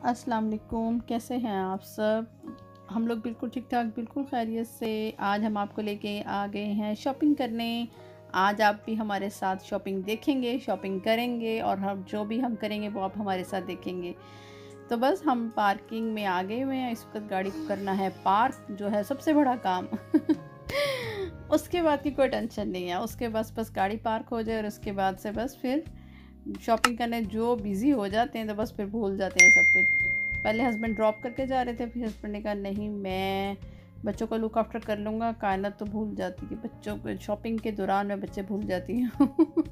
अस्सलाम वालेकुम, कैसे हैं आप सब। हम लोग बिल्कुल ठीक ठाक, बिल्कुल खैरियत से। आज हम आपको लेके आ गए हैं शॉपिंग करने। आज आप भी हमारे साथ शॉपिंग देखेंगे, शॉपिंग करेंगे और हम जो भी हम करेंगे वो आप हमारे साथ देखेंगे। तो बस हम पार्किंग में आ गए हुए हैं। इस वक्त गाड़ी को करना है पार्क, जो है सबसे बड़ा काम। उसके बाद की कोई टेंशन नहीं है। उसके बस गाड़ी पार्क हो जाए और उसके बाद से बस फिर शॉपिंग करने जो बिज़ी हो जाते हैं तो बस फिर भूल जाते हैं सब कुछ। पहले हस्बैंड ड्रॉप करके जा रहे थे, फिर हस्बैंड ने कहा नहीं, मैं बच्चों को लुक आफ्टर कर लूँगा। कायनात तो भूल जाती है बच्चों को, शॉपिंग के दौरान मैं बच्चे भूल जाती हूँ।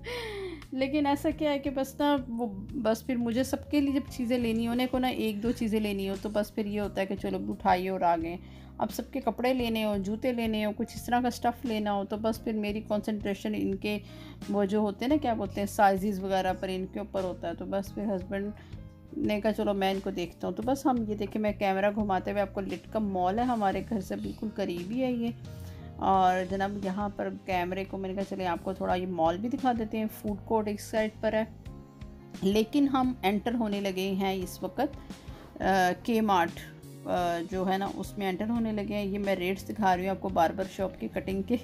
लेकिन ऐसा क्या है कि बस ना वो बस फिर मुझे सबके लिए जब चीज़ें लेनी हो, उन्हें को ना एक दो चीज़ें लेनी हो तो बस फिर ये होता है कि चलो उठाइए और आ गए। अब सबके कपड़े लेने हो, जूते लेने हो, कुछ इस तरह का स्टफ़ लेना हो तो बस फिर मेरी कंसंट्रेशन इनके वो जो होते हैं ना, क्या बोलते हैं, साइज़ वगैरह पर इनके ऊपर होता है। तो बस फिर हस्बैंड ने कहा चलो मैं इनको देखता हूँ। तो बस हम ये देखें, मैं कैमरा घुमाते हुए आपको लिटकम मॉल है हमारे घर से बिल्कुल करीब ही है ये। और जनाब यहाँ पर कैमरे को मैंने कहा चले आपको थोड़ा ये मॉल भी दिखा देते हैं। फूड कोर्ट इस साइड पर है, लेकिन हम एंटर होने लगे हैं इस वक्त के मार्ट जो है ना उसमें एंटर होने लगे हैं। ये मैं रेट्स दिखा रही हूँ आपको बार्बर शॉप की कटिंग के।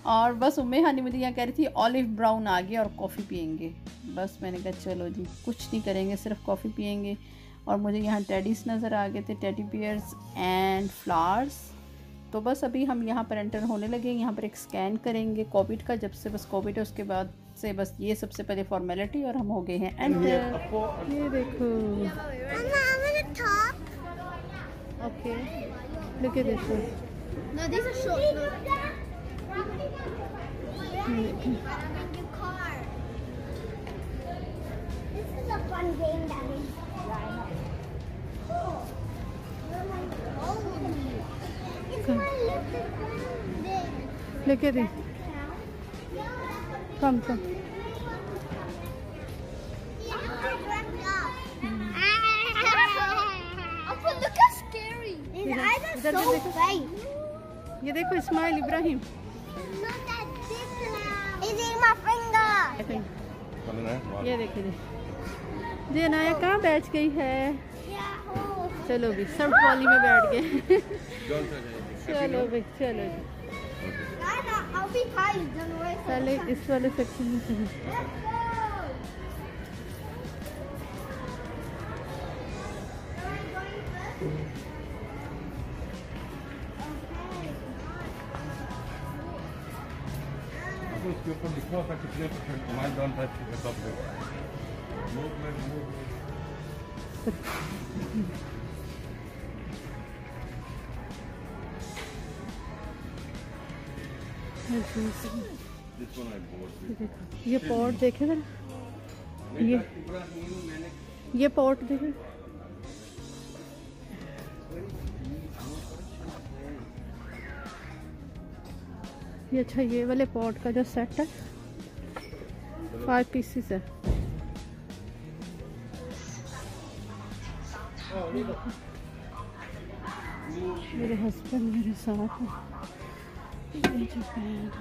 और बस उम्मे हानी मुझे यहाँ कह रही थी ऑलिव ब्राउन आ गया और कॉफ़ी पियेंगे। बस मैंने कहा चलो जी, कुछ नहीं करेंगे, सिर्फ कॉफ़ी पियेंगे। और मुझे यहाँ टेडीज़ नज़र आ गए थे, टेडी बियर्स एंड फ्लावर्स। तो बस अभी हम यहाँ पर एंटर होने लगे। यहाँ पर एक स्कैन करेंगे कोविड का, जब से बस कोविड है उसके बाद से बस ये सबसे पहले फॉर्मेलिटी, और हम हो गए हैं एंटर। ये देखो, okay, look at this one. No, these are shorts. This is a fun game that we Come. Look at this. Come. Look how scary. His eyes are so fake. ये देखो Ismail Ibrahim. Look at this now. He's eating my finger. ये देखिए जी, अनाया कहाँ बैठ गई है। Yahoo. चलो भी सब ट्रॉली में बैठ गए। चलो भाई चलो जी, I'll be tired. Don't worry. पहले इस वाले सेक्शन में चलो। Let's go. उसके ऊपर लिखा होता कितने परसेंट कमाई डॉन टाइप की सब ये पॉट देखे जरा, ये पॉट देखे। ये अच्छा, ये वाले पॉट का जो सेट है 5 पीसेस है। मेरे हस्बैंड मेरे साथ हैं। ये जो पैड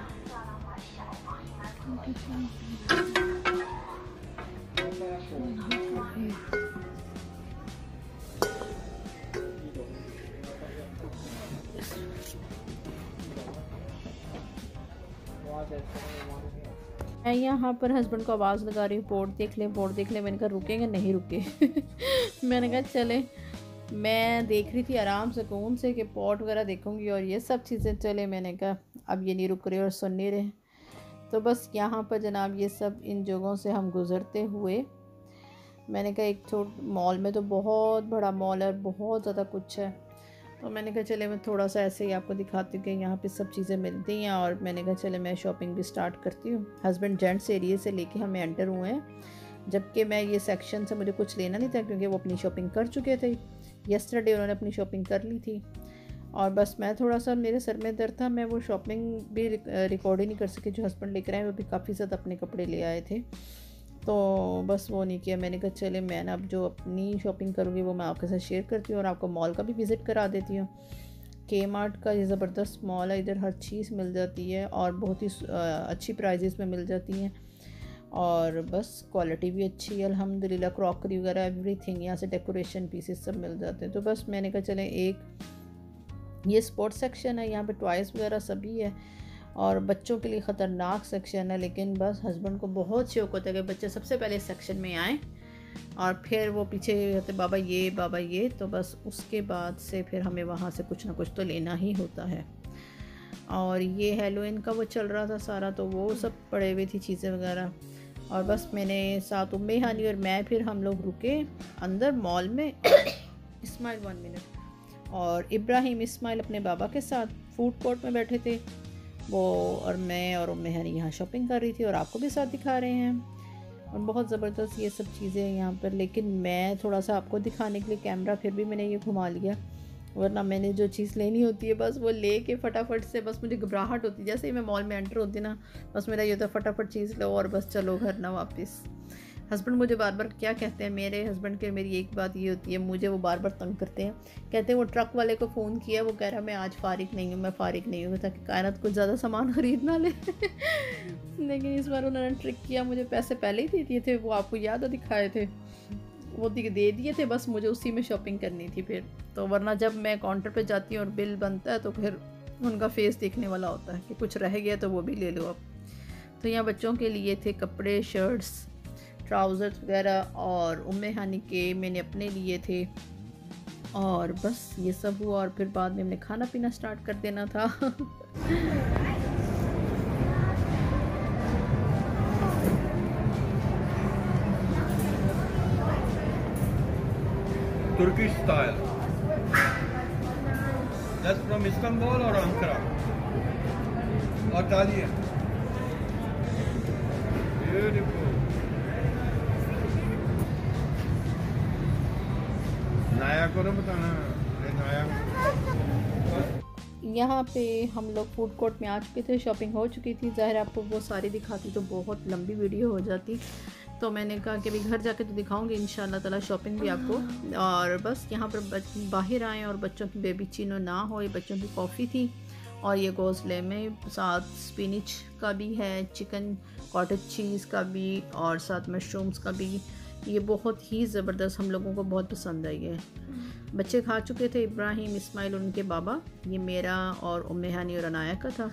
मैं यहाँ पर हस्बैंड को आवाज़ लगा रही हूँ, बोर्ड देख ले, बोर्ड देख ले। मैंने कहा रुकेंगे, नहीं रुके। मैंने कहा चले, मैं देख रही थी आराम से सुकून से कि पॉट वगैरह देखूँगी और ये सब चीज़ें। चले, मैंने कहा अब ये नहीं रुक रहे और सुन नहीं रहे। तो बस यहाँ पर जनाब ये सब इन जगहों से हम गुज़रते हुए, मैंने कहा एक मॉल में तो बहुत बड़ा मॉल है और बहुत ज़्यादा कुछ है। तो मैंने कहा चले मैं थोड़ा सा ऐसे ही आपको दिखाती हूँ कि यहाँ पे सब चीज़ें मिलती हैं। और मैंने कहा चले मैं शॉपिंग भी स्टार्ट करती हूँ। हस्बैंड जेंट्स एरिए से लेके हमें एंटर हुए हैं, जबकि मैं ये सेक्शन से मुझे कुछ लेना नहीं था क्योंकि वो अपनी शॉपिंग कर चुके थे। यस्टरडे उन्होंने अपनी शॉपिंग कर ली थी और बस मैं थोड़ा सा, मेरे सर में दर्द था, मैं वो शॉपिंग भी रिकॉर्ड ही नहीं कर सकी। जो हस्बैंड लेकर आए वो भी काफ़ी ज़्यादा अपने कपड़े ले आए थे, तो बस वो नहीं किया। मैंने कहा चले मैं ना अब जो अपनी शॉपिंग करूँगी वो मैं आपके साथ शेयर करती हूँ और आपको मॉल का भी विज़िट करा देती हूँ। के मार्ट का ये ज़बरदस्त मॉल है, इधर हर चीज़ मिल जाती है और बहुत ही अच्छी प्राइजेस में मिल जाती हैं। और बस क्वालिटी भी अच्छी है अल्हम्दुलिल्लाह। क्रॉकरी वगैरह एवरीथिंग, यहाँ से डेकोरेशन पीसेस सब मिल जाते हैं। तो बस मैंने कहा चलें, एक ये स्पोर्ट्स सेक्शन है, यहाँ पे टॉयज़ वगैरह सभी है और बच्चों के लिए ख़तरनाक सेक्शन है। लेकिन बस हस्बैंड को बहुत शौक होता है कि बच्चे सबसे पहले इस सेक्शन में आएँ और फिर वो पीछे कहते बाबा ये, तो बस उसके बाद से फिर हमें वहाँ से कुछ ना कुछ तो लेना ही होता है। और ये हेलोइन का वो चल रहा था सारा, तो वो सब पड़े हुए थी चीज़ें वगैरह। और बस मैंने साथ उम्मे हानी और मैं फिर हम लोग रुके अंदर मॉल में। इस्माइल 1 मिनट। और इब्राहिम इस्माइल अपने बाबा के साथ फूड कोर्ट में बैठे थे वो, और मैं और उम्मे हानी यहाँ शॉपिंग कर रही थी और आपको भी साथ दिखा रहे हैं। और बहुत ज़बरदस्त ये सब चीज़ें हैं यहाँ पर। लेकिन मैं थोड़ा सा आपको दिखाने के लिए कैमरा फिर भी मैंने ये घुमा लिया, वरना मैंने जो चीज़ लेनी होती है बस वो ले के फटाफट से, बस मुझे घबराहट होती है जैसे ही मैं मॉल में एंटर होती ना, बस मेरा ये होता है फटाफट चीज़ लो और बस चलो घर ना वापस। हस्बैंड मुझे बार बार क्या कहते हैं, मेरे हस्बैंड के मेरी एक बात ये होती है, मुझे वो बार बार तंग करते हैं। कहते हैं वो ट्रक वाले को फ़ोन किया, वो कह रहा मैं आज फ़ारिग नहीं हूँ, मैं फ़ारिग नहीं हूँ, ताकि कायनात कुछ ज़्यादा सामान ख़रीद ना ले। लेकिन इस बार उन्होंने ट्रिक किया, मुझे पैसे पहले ही दे दिए थे, वो आपको याद है दिखाए थे, वो दे दिए थे, बस मुझे उसी में शॉपिंग करनी थी फिर तो। वरना जब मैं काउंटर पे जाती हूँ और बिल बनता है तो फिर उनका फेस देखने वाला होता है कि कुछ रह गया तो वो भी ले लो अब। तो यहाँ बच्चों के लिए थे कपड़े, शर्ट्स, ट्राउज़र्स वगैरह, और उम्मे हानी के मैंने अपने लिए थे। और बस ये सब हुआ और फिर बाद में हमने खाना पीना स्टार्ट कर देना था। Turkish style. That's from Istanbul or Ankara? Or Talia? Beautiful. नया करो बताना, नया। यहाँ पे हम लोग फूड कोर्ट में आ चुके थे, शॉपिंग हो चुकी थी। ज़ाहिर आपको वो सारी दिखाती तो बहुत लंबी वीडियो हो जाती, तो मैंने कहा कि अभी घर जाके तो दिखाऊंगी इंशाल्लाह ताला शॉपिंग भी आपको। और बस यहाँ पर बाहर आए और बच्चों की बेबी चीनो ना हो, ये बच्चों की कॉफ़ी थी। और ये घोंसले में साथ स्पिनिच का भी है, चिकन कॉटेज चीज़ का भी, और साथ मशरूम्स का भी। ये बहुत ही ज़बरदस्त, हम लोगों को बहुत पसंद आई है। बच्चे खा चुके थे, इब्राहिम इस्माइल उनके बाबा, ये मेरा और उम्मे हानी और अनाया का था।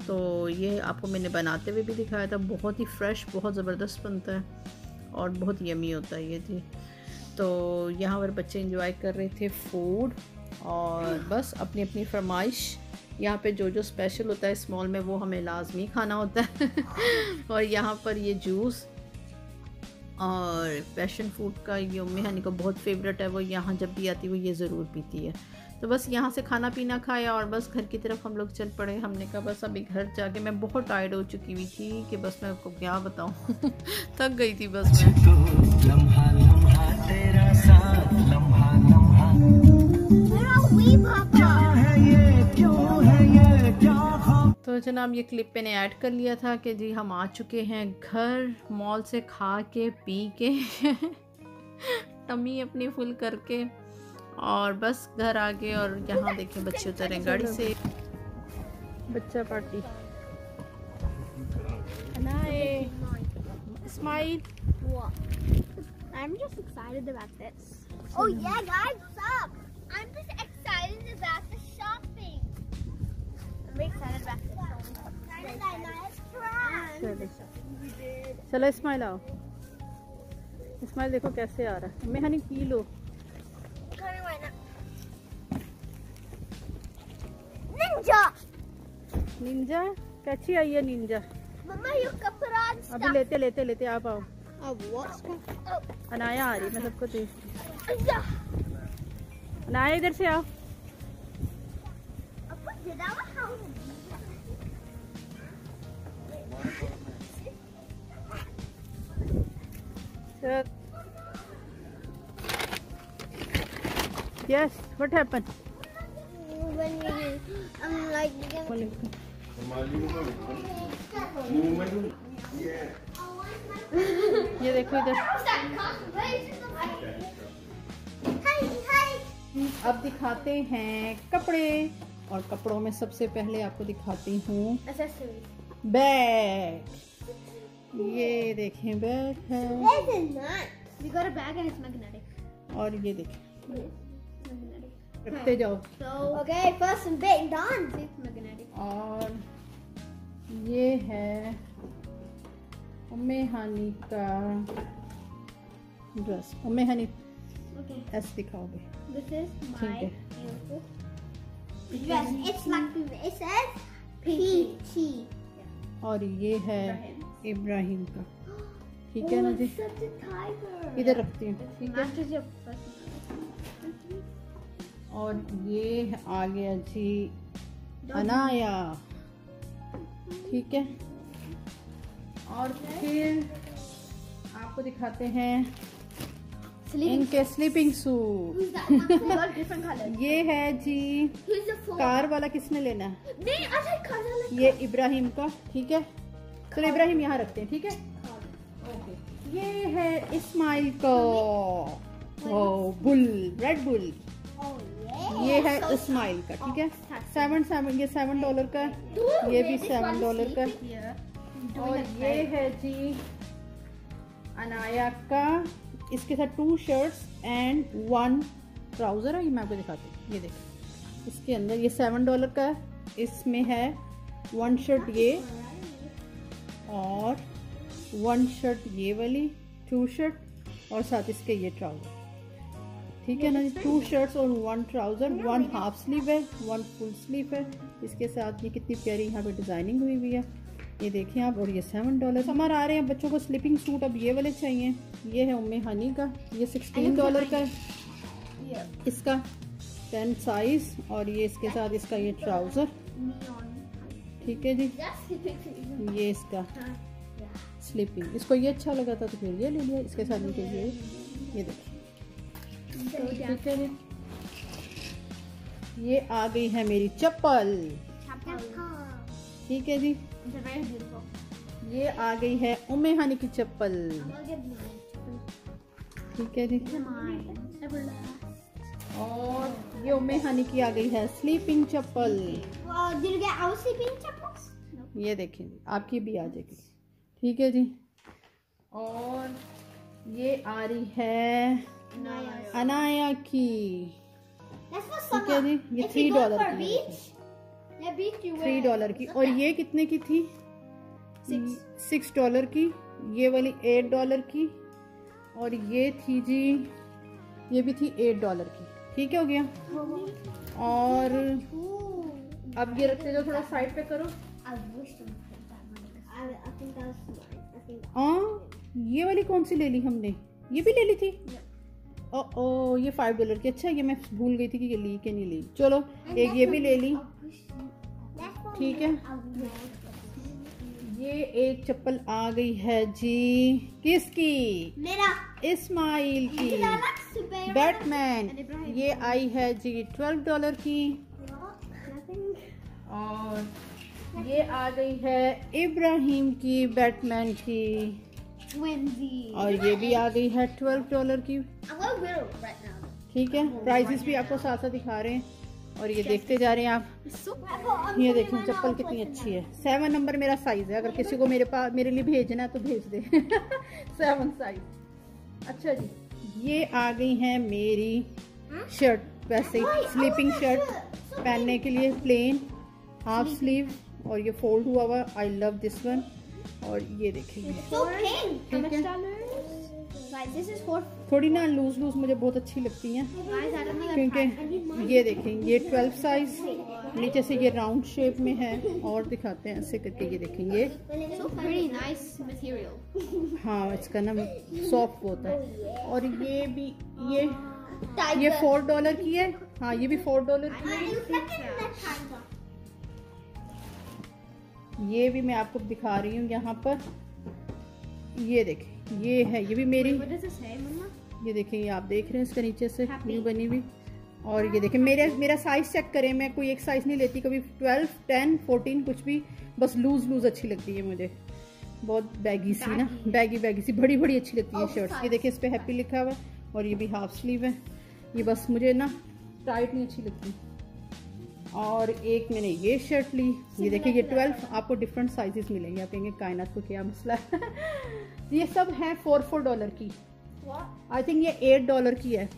तो ये आपको मैंने बनाते हुए भी दिखाया था, बहुत ही फ्रेश, बहुत ज़बरदस्त बनता है और बहुत यमी होता है ये थी। तो यहाँ पर बच्चे एंजॉय कर रहे थे फूड, और बस अपनी अपनी फरमाइश, यहाँ पे जो जो स्पेशल होता है इस मॉल में वो हमें लाजमी खाना होता है। और यहाँ पर ये जूस और पैशन फ्रूट का, ये उम्मे हानी को बहुत फेवरेट है, वो यहाँ जब भी आती है वो ये ज़रूर पीती है। तो बस यहाँ से खाना पीना खाया और बस घर की तरफ हम लोग चल पड़े। हमने कहा बस अभी घर जाके, मैं बहुत टायर्ड हो चुकी हुई थी कि बस मैं आपको क्या बताऊँ। थक गई थी बस मैं। लम्हा लम्हा तेरा साथ, लम्हा लम्हा क्या है ये, क्यों है ये, क्या। तो जनाब ये क्लिप मैंने ऐड कर लिया था कि जी हम आ चुके हैं घर, मॉल से खा के पी के टमी अपनी फुल करके, और बस घर आ गए। और यहाँ देखें बच्चे उतर हैं गाड़ी से, बच्चा party. Smile. What? I'm just excited about this. Oh yeah, guys, what's up? I'm just excited about the shopping. I'm excited about the shopping. चलो इस्माइल आओ, इस्माइल देखो कैसे आ रहा है। मैं Honey P low. Ninja. Ninja कैसी आई है निंजा? Mama, you कपड़ा अभी लेते लेते आप आओ। अनाया आ रही, मैं सबको देखती। अनाया इधर से आओ। Yes, what happened? When I'm like ये देखो इधर। अब दिखाते हैं कपड़े, और कपड़ों में सबसे पहले आपको दिखाती हूँ बैग। ये देखें बैग है, This is not. We got a bag and it's magnetic. और ये देखें Magnetic. रखते जाओ। So okay, first some big done. See, it's magnetic. और ये है उम्मे हानी का ड्रेस। उम्मे हानी Okay. ऐसे दिखाओगे? This is my ठीक है। beautiful dress. It's like it says PT. और ये है इब्राहिम का, ठीक है ना जी? Such a tiger. इधर रखती हूँ, ठीक है। Matches your personality. और ये आ गया जी अनाया, ठीक है। और फिर आपको दिखाते हैं इनके sleeping suit. Who's that? They got different colors. ये है जी Who's the four? कार वाला, किसने लेना है? नहीं, I like color like. ये इब्राहिम का, ठीक है। चलो इब्राहिम यहाँ रखते हैं, ठीक है। ओके, ये है इस्माइल का bull, red bull. Oh yeah. ये है So इस्माइल का, ठीक है। Oh, ये $7 का, Dude, ये भी this one is $7 का। sleeping here. और ये है जी अनाया का, इसके साथ 2 शर्ट्स एंड 1 ट्राउज़र है। ये मैं आपको दिखाती हूँ, ये देखो इसके अंदर ये $7 का है। इसमें है 1 शर्ट ये और 1 शर्ट ये वाली, 2 शर्ट और साथ इसके ये ट्राउज़र, ठीक है ना जी। 2 शर्ट्स और 1 ट्राउज़र, 1 हाफ स्लीव है, 1 फुल स्लीव है। इसके साथ ये कितनी प्यारी यहाँ पे डिज़ाइनिंग हुई हुई है, ये देखें आप। और ये $7 हमारे आ रहे हैं। बच्चों को स्लीपिंग सूट अब ये वाले चाहिए। ये है उम्मे हनी का, ये $16 का है, इसका 10 साइज। और ये इसके साथ इसका ये ट्राउज़र, ठीक है जी। That's sleeping. ये इसका स्लीपिंग, इसको ये अच्छा लगा था तो फिर ये ले लिया। इसके साथ इनके ये देखिए, ठीक है जी। ये आ गई है मेरी चप्पल, ठीक है जी। They're very beautiful. ये आ गई है उम्मे हनी की चप्पल, I'm gonna get mine. ठीक है जी। Mine. Everlast. और ये उम्मे हनी की आ गई है sleeping chappal. Did you get our sleeping chappals? No. ये देखें आपकी भी आ जाएगी, ठीक है जी। और ये आ रही है अनाया की, That's for ठीक है summer. जी। ये If you go $3 for की beach, yeah, beach you wear. $3 की। और ये कितने की थी? $6 की। ये वाली $8 की। और ये थी जी, ये भी थी $8 की, ठीक है, हो गया। और अब ये रखते जाओ, थोड़ा साइड पे करो। I wish to put that money. I think that's mine. I think. हाँ, ये वाली कौन सी ले ली हमने? ये भी ले ली थी। ओ ये $5 की। अच्छा, ये मैं भूल गई थी कि ये ली कि नहीं ली। चलो एक ये भी ले ली, ठीक है। ये एक चप्पल आ गई है जी, किसकी? मेरा. इस्माइल की, बैटमैन। ये आई है जी $12 की। और ये आ गई है इब्राहिम की, बैटमैन की। Whimsy. और ये भी आ गई है $12 की, I'm gonna wear it right now. ठीक है। प्राइसेस भी आपको साथ साथ दिखा रहे हैं और ये देखते जा रहे हैं आप। ये देखें चप्पल कितनी अच्छी है। 7 नंबर मेरा साइज है, अगर किसी को मेरे लिए भेजना है तो भेज दे। 7 साइज। अच्छा जी, ये आ गई है मेरी शर्ट, वैसे स्लीपिंग शर्ट पहनने के लिए, प्लेन हाफ स्लीव, और ये फोल्ड हुआ हुआ। I love this one. और ये देखेंगे, So pink. ठीक है। Guys, this is for. थोड़ी ना लूज मुझे बहुत अच्छी लगती हैं, Guys, I don't know that. क्योंकि ये देखें ये 12 साइज, नीचे से ये राउंड शेप में है। और दिखाते हैं ऐसे करके, ये देखेंगे। So pretty nice material. हाँ, इसका ना सॉफ्ट होता है। और ये भी ये Tiger. $4 की है। हाँ, ये भी $4 की है। You look at that tiger. ये भी मैं आपको दिखा रही हूँ यहाँ पर। ये देखें, ये है, ये भी मेरी। What does it say, Mama? ये देखें, ये आप देख रहे हैं इसके नीचे से न्यू बनी हुई। और ये देखें मेरा साइज चेक करें, मैं कोई एक साइज नहीं लेती कभी। 12, 10, 14 कुछ भी, बस लूज अच्छी लगती है मुझे। बहुत बैगी सी ना, बैगी सी बड़ी अच्छी लगती है शर्ट्स। ये देखें, इस पे हैप्पी लिखा हुआ है। और ये भी हाफ स्लीव है। ये बस मुझे ना टाइट नहीं अच्छी लगती। और एक मैंने ये शर्ट ली। ये देखिए ये 12 आपको डिफरेंट साइजेस मिलेंगे। आप कहेंगे कायनात को क्या मसला है। ये सब है $4 की। आई थिंक ये $8 की है।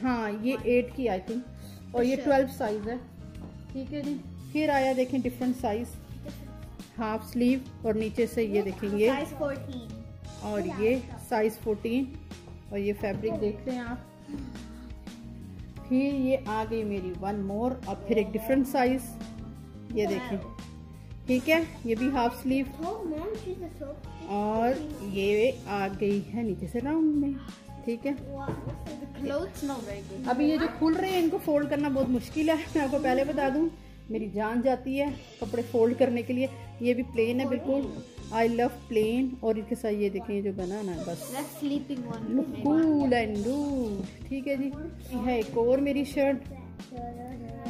हाँ ये 8 की आई थिंक, और ये 12 साइज है। ठीक है जी। फिर आया देखें डिफरेंट साइज, हाफ स्लीव और नीचे से ये देखेंगे और ये साइज 14 और ये फैब्रिक देख रहे हैं आप। फिर ये आ गई मेरी वन मोर और फिर एक डिफरेंट साइज, ये देखें। ठीक है, ये भी हाफ स्लीव और ये आ गई है नीचे से राउंड में। ठीक है, अभी ये जो खुल रहे हैं इनको फोल्ड करना बहुत मुश्किल है, मैं आपको पहले बता दूं। मेरी जान जाती है कपड़े फोल्ड करने के लिए। ये भी प्लेन है बिल्कुल, आई लव प्लेन। और इसके साथ ये देखें जो बना ना बस कूल एंड डूड। ठीक है जी। ये है एक और मेरी शर्ट।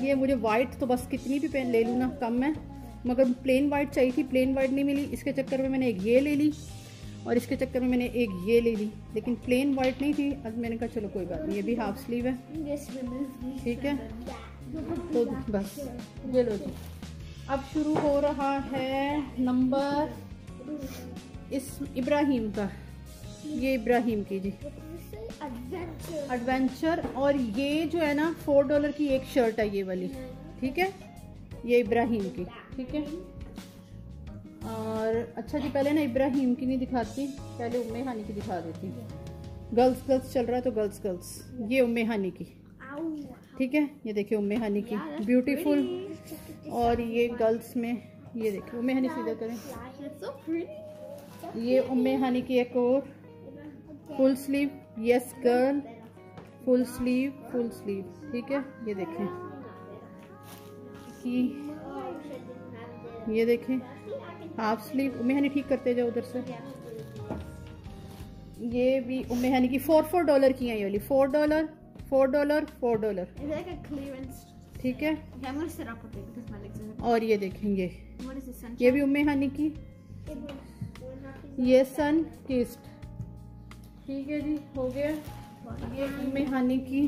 ये मुझे वाइट तो बस कितनी भी पेन ले लूँ ना कम है, मगर प्लेन वाइट चाहिए थी, प्लेन वाइट नहीं मिली। इसके चक्कर में मैंने एक ये ले ली और इसके चक्कर में मैंने एक ये ले ली, लेकिन प्लेन वाइट नहीं थी। अब मैंने कहा चलो कोई बात नहीं, ये भी हाफ स्लीव है। ठीक है, तो बस ये लो जी। अब शुरू हो रहा है नंबर इस इब्राहिम का। ये इब्राहिम की जी एडवेंचर। और ये जो है ना $4 की एक शर्ट है ये वाली। ठीक है, ये इब्राहिम की। ठीक है, और अच्छा जी पहले ना इब्राहिम की नहीं दिखाती, पहले उम्मे हानी की दिखा देती। गर्ल्स गर्ल्स चल रहा है तो गर्ल्स गर्ल्स। ये उम्मे हानी की। ठीक है, ये देखिए उम्मे हानी की ब्यूटीफुल। और ये गर्ल्स में ये देखिए उम्मे हानी सीधा करें। ये उम्मे हानी की एक और full sleeve, yes girl, full sleeve full sleeve. ठीक है, ये देखें कि ये देखें हाफ स्लीव। उम्मे हानी ठीक करते जाओ उधर से। ये भी उम्मे हानी की $4 की है ये वाली। $4 $4 ठीक है। और ये देखेंगे ये भी उम्मे हानी की, ये सन किस्ट। ठीक है जी, हो गया। ये उम्मे हानी की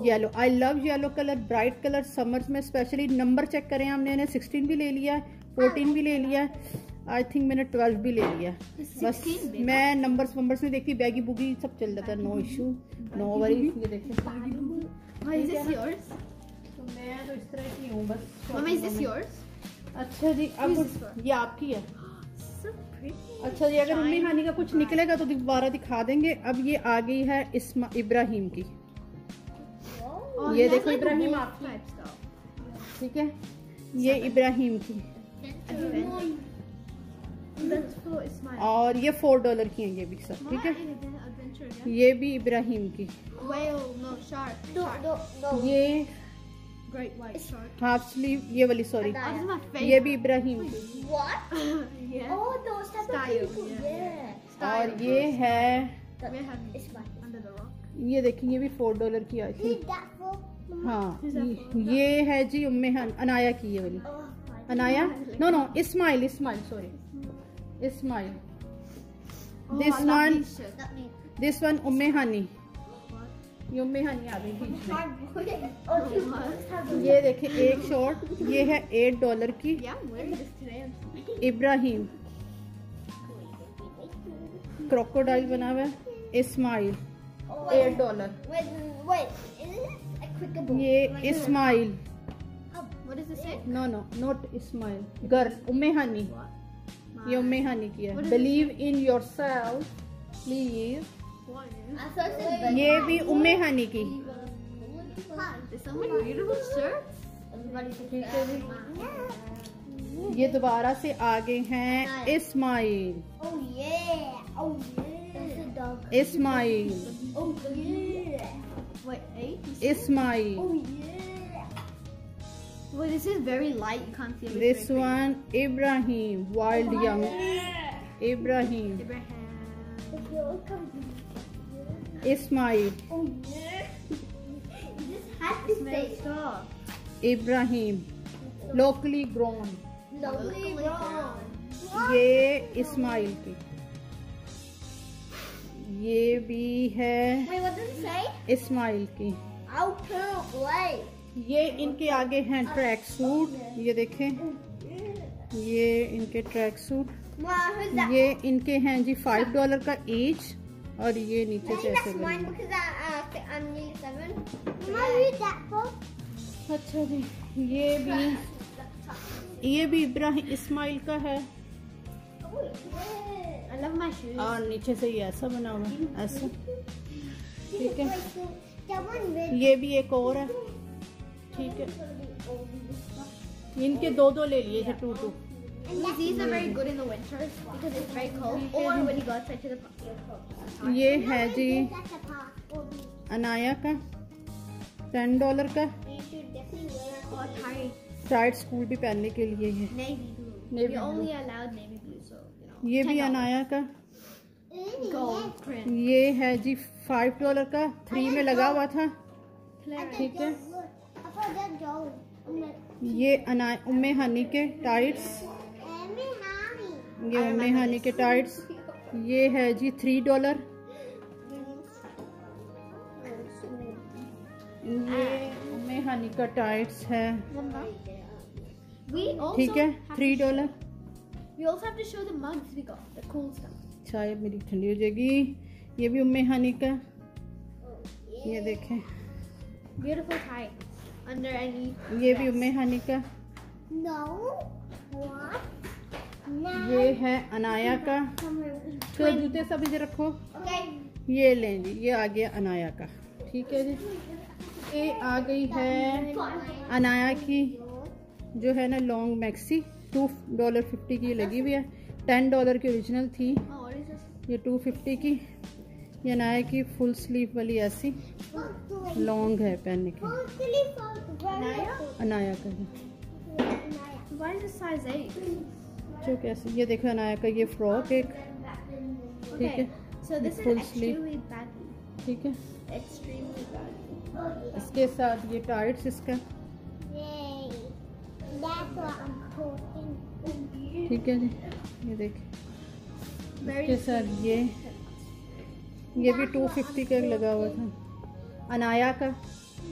yellow. I love yellow colour, bright colour summers में स्पेशली। नंबर चेक करें, हमने 16 भी ले लिया है, 14 भी ले लिया है, आई थिंक मैंने 12 भी ले लिया। बस मैं नंबर्स नहीं देखती, बैगी बुगी सब चल जाता है, नो इशू नो वरी। ये देखिए तो मैं तो इस तरह की हूँ बस। अच्छा जी, अब ये आपकी है। अच्छा जी, अगर उम्मी हानी का कुछ निकलेगा तो दोबारा दिखा देंगे। अब ये आ गई है इब्राहिम की। ये देखो इब्राहिम आपकी। ठीक है, ये इब्राहिम की और ये $4 की है ये भी सब। ठीक है, ये भी इब्राहिम की। ये हाफ स्लीव ये वाली, सॉरी ये भी इब्राहिम की। और ये है, ये देखिए ये भी $4 की आई थी। हाँ ये है जी उम्मे अनाया की, ये वाली Anaya, no Ismail sorry Ismail. This one Umme Hani. ये उम्मे हानी आ गई बीच में। ये देखिए एक शॉर्ट, ये है $8 की इब्राहिम, क्रोकोडाइल बना हुआ है। इस्माइल $8। ये Ismail, no not Ismail, girl Umme Hani. ये उम्मे हानी की है। Believe in yourself please. ये भी उम्मे हानी की। ठीक है जी, ये दोबारा से आगे हैं Ismail. Ismail Ismail. Well, this is very light. You can't see it. This one Ibrahim, wild young Ibrahim. Ismail. Ibrahim, locally grown. ये इस्माइल की। ये भी है Wait, what does it say? Ismail की। I'll turn away. ये इनके आगे हैं ट्रैक सूट, ये देखें, ये इनके track suit, Mom, who's that? ये इनके हैं जी $5 का ईच, और ये नीचे I से think ऐसे that's mine बने। because I'm nearly 7. Mom, read that book. अच्छा जी, ये भी इब्राहिम इस्माइल का है, I love my shoes. और नीचे से ये ऐसा बना हुआ है, ऐसा, ठीक है। ये भी एक और है, ठीक है। इनके दो ले लिए थे, 2-2। These are very good in the winter because it's very cold. Or when you go outside to the park. ये है जी अनाया का $10 का, Or tight. टाइट स्कूल भी पहनने के लिए है। Navy blue. Navy We blue. only allowed navy blue, so you know. ये भी अनाया का, Gold print. ये है जी $5 का, 3 में लगा हुआ था, ठीक है। ये उम्मे हानी के टाइट्स, ये उम्मे हानी के टाइट्स, ये है जी $3, ये उम्मे हानी का टाइट्स है, We also ठीक है, have $3। we also have to show the mugs we got, the cool stuff. चाय मेरी ठंडी हो जाएगी। ये भी उम्मे हानी का, ये देखें, Beautiful tie under any. ये भी उम्मे हानी का, No. What? ये है अनाया का। तो जूते सब इधर रखो, Okay. ये लें जी, ये आ गया अनाया का, ठीक है जी। ये आ गई है अनाया की जो है ना लॉन्ग मैक्सी, $2.50 की लगी हुई है, $10 की ओरिजिनल थी, Oh, what is this? ये 250 की। ये अनाया की फुल स्लीव वाली ऐसी लॉन्ग है पहनने की, अनाया का है। Why is this size 8? जो कैसे, ये देखो अनाया का ये फ्रॉक एक, ठीक है, So this is Full sleeve. extremely baggy. ठीक है। Extremely baggy. इसके साथ ये टाइट्स इसका, ठीक है जी, ये देखिए। इसके साथ ये भी 250 का लगा हुआ था, अनाया का।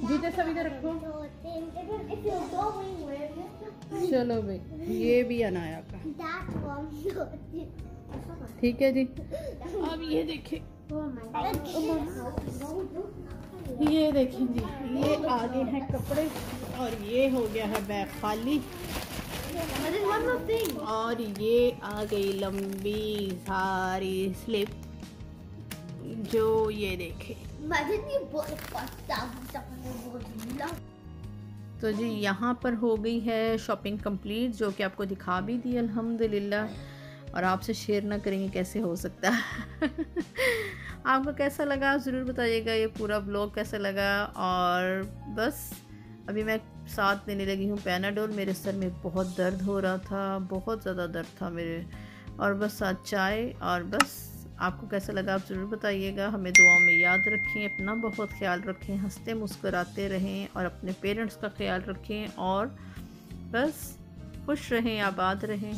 जूते सब इधर रखो, चलो भाई, ये भी अनाया का, ठीक है जी। अब ये देखिए, Oh my god. ये देखें जी, ये आगे हैं कपड़े, और ये हो गया है बैग खाली, But there's one more thing. और ये आ गई लंबी सारी स्लिप, जो ये देखे। Imagine you bought the first thousand stuff on your board. तो जी यहाँ पर हो गई है शॉपिंग कंप्लीट, जो कि आपको दिखा भी दी अल्हम्दुलिल्लाह, और आपसे शेयर ना करेंगे कैसे हो सकता है। आपको कैसा लगा आप ज़रूर बताइएगा, ये पूरा ब्लॉग कैसा लगा। और बस अभी मैं साथ देने लगी हूँ पैनाडोल, मेरे सर में बहुत दर्द हो रहा था, बहुत ज़्यादा दर्द था मेरे, और बस साथ चाय। और बस आपको कैसा लगा आप ज़रूर बताइएगा। हमें दुआओं में याद रखें, अपना बहुत ख्याल रखें, हंसते मुस्कुराते रहें, और अपने पेरेंट्स का ख्याल रखें, और बस खुश रहें, आबाद रहें।